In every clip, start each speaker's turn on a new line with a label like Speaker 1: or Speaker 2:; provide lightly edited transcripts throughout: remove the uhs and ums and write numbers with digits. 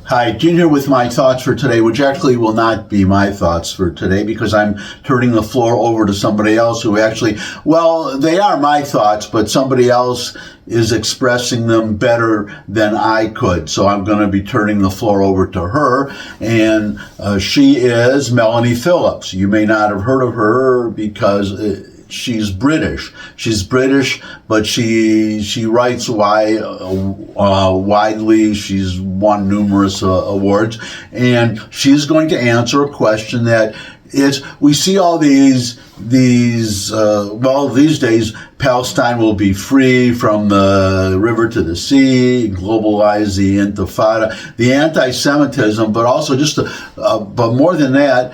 Speaker 1: Hi, Gene here with my thoughts for today, which actually will not be my thoughts for today because I'm turning the floor over to somebody else who actually, well, they are my thoughts, but somebody else is expressing them better than I could. So I'm going to be turning the floor over to her, and she is Melanie Phillips. You may not have heard of her because she's British. She's British, but she writes widely. She's won numerous awards, and she's going to answer a question that is, we see all these days Palestine will be free from the river to the sea, globalize the intifada, the anti-Semitism, but also but more than that,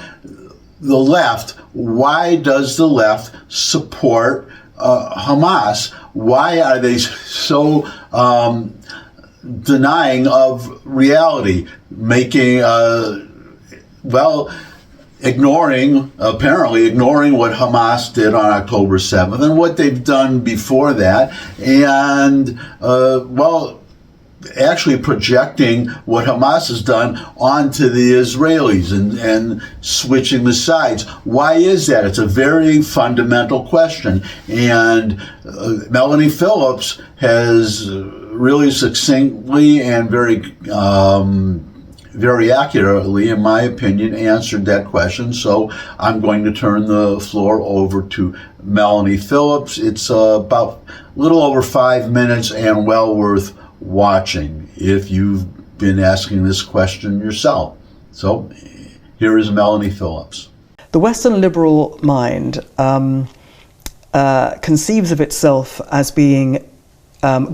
Speaker 1: the left. Why does the left support Hamas? Why are they so denying of reality, apparently ignoring what Hamas did on October 7th and what they've done before that, and actually projecting what Hamas has done onto the Israelis and switching the sides. Why is that? It's a very fundamental question. And Melanie Phillips has really succinctly and very accurately, in my opinion, answered that question. So I'm going to turn the floor over to Melanie Phillips. It's about a little over 5 minutes and well worth watching if you've been asking this question yourself. So here is Melanie Phillips.
Speaker 2: The Western liberal mind conceives of itself as being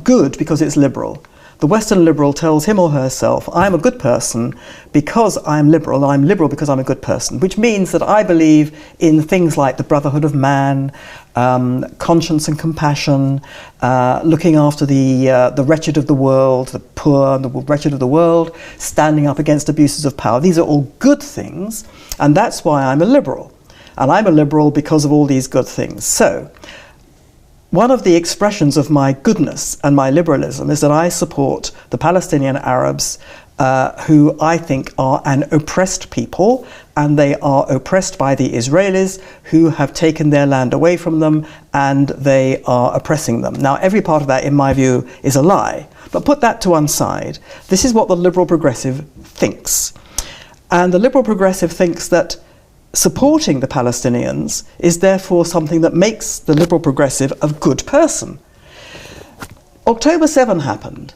Speaker 2: good because it's liberal. The Western liberal tells him or herself, I'm a good person because I'm liberal, and I'm liberal because I'm a good person, which means that I believe in things like the brotherhood of man, conscience and compassion, looking after the wretched of the world, the poor and the wretched of the world, standing up against abuses of power. These are all good things, and that's why I'm a liberal. And I'm a liberal because of all these good things. So, one of the expressions of my goodness and my liberalism is that I support the Palestinian Arabs, who I think are an oppressed people, and they are oppressed by the Israelis, who have taken their land away from them, and they are oppressing them. Now, every part of that, in my view, is a lie. But put that to one side. This is what the liberal progressive thinks. And the liberal progressive thinks that supporting the Palestinians is therefore something that makes the liberal progressive a good person. October 7 happened,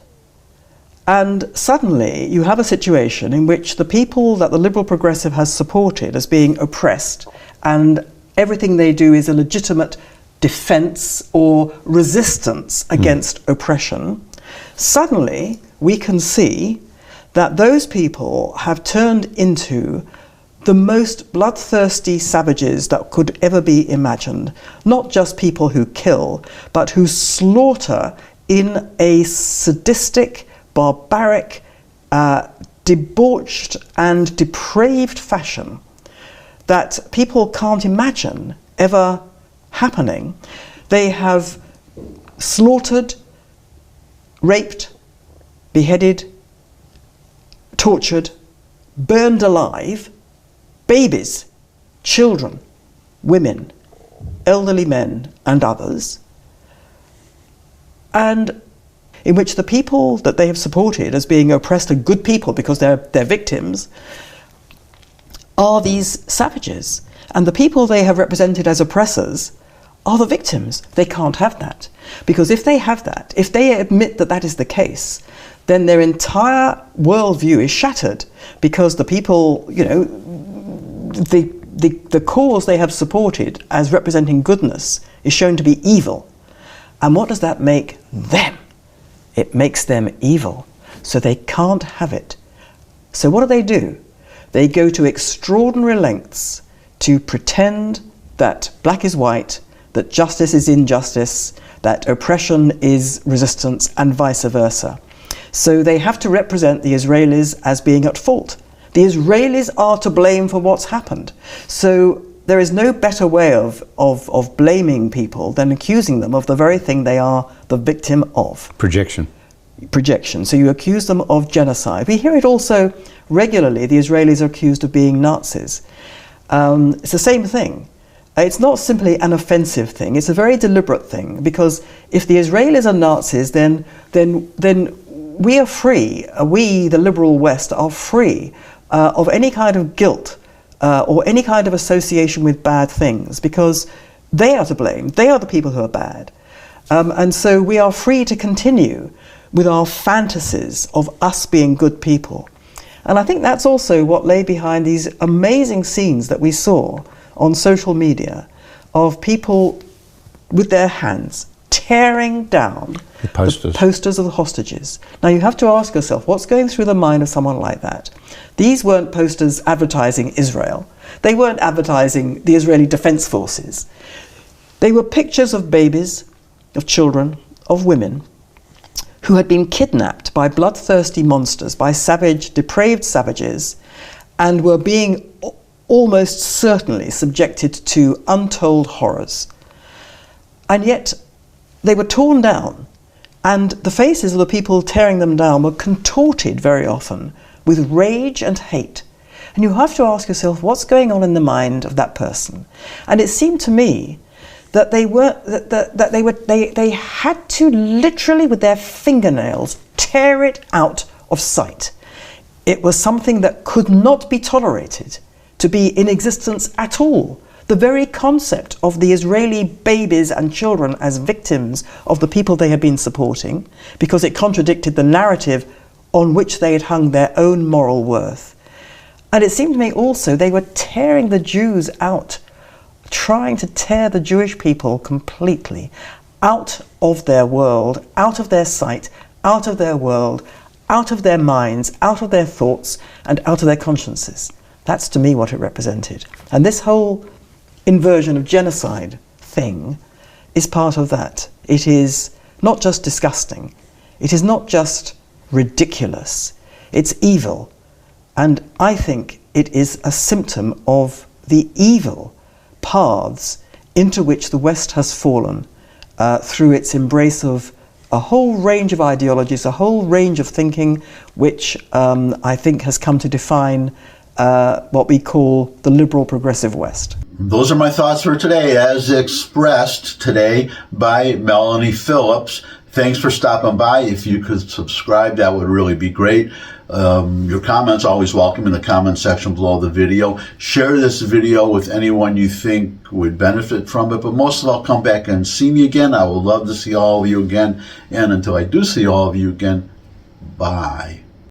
Speaker 2: and suddenly you have a situation in which the people that the liberal progressive has supported as being oppressed, and everything they do is a legitimate defense or resistance against oppression, suddenly we can see that those people have turned into the most bloodthirsty savages that could ever be imagined. Not just people who kill, but who slaughter in a sadistic, barbaric, debauched and depraved fashion that people can't imagine ever happening. They have slaughtered, raped, beheaded, tortured, burned alive babies, children, women, elderly men and others, and in which the people that they have supported as being oppressed are good people because they're victims, are these savages. And the people they have represented as oppressors are the victims. They can't have that. Because if they have that, if they admit that that is the case, then their entire worldview is shattered, because the people, the cause they have supported as representing goodness is shown to be evil. And what does that make them? It makes them evil. So they can't have it. So what do? They go to extraordinary lengths to pretend that black is white, that justice is injustice, that oppression is resistance, and vice versa. So they have to represent the Israelis as being at fault. The Israelis are to blame for what's happened. So there is no better way of blaming people than accusing them of the very thing they are the victim of.
Speaker 3: Projection.
Speaker 2: projection. So you accuse them of genocide. We hear it also regularly. The Israelis are accused of being Nazis. It's the same thing. It's not simply an offensive thing. It's a very deliberate thing, because if the Israelis are Nazis, then we are free. We, the liberal West, are free of any kind of guilt or any kind of association with bad things, because they are to blame. They are the people who are bad. And so we are free to continue with our fantasies of us being good people. And I think that's also what lay behind these amazing scenes that we saw on social media of people with their hands tearing down the posters of the hostages. Now you have to ask yourself, what's going through the mind of someone like that? These weren't posters advertising Israel. They weren't advertising the Israeli Defense Forces. They were pictures of babies, of children, of women who had been kidnapped by bloodthirsty monsters, by savage, depraved savages, and were being almost certainly subjected to untold horrors. And yet they were torn down, and the faces of the people tearing them down were contorted very often with rage and hate. And you have to ask yourself, what's going on in the mind of that person? And it seemed to me that they had to literally with their fingernails tear it out of sight. It was something that could not be tolerated to be in existence at all. The very concept of the Israeli babies and children as victims of the people they had been supporting, because it contradicted the narrative on which they had hung their own moral worth. And it seemed to me also they were tearing the Jews out, trying to tear the Jewish people completely out of their world, out of their sight, out of their world, out of their minds, out of their thoughts, and out of their consciences. That's to me what it represented. And this whole inversion of genocide thing is part of that. It is not just disgusting. It is not just ridiculous. It's evil. And I think it is a symptom of the evil paths into which the West has fallen through its embrace of a whole range of ideologies, a whole range of thinking, which I think has come to define what we call the liberal progressive West.
Speaker 1: Those are my thoughts for today, as expressed today by Melanie Phillips. Thanks for stopping by. If you could subscribe, that would really be great. Your comments always welcome in the comment section below the video. Share this video with anyone you think would benefit from it. But most of all, come back and see me again. I would love to see all of you again. And until I do see all of you again, bye.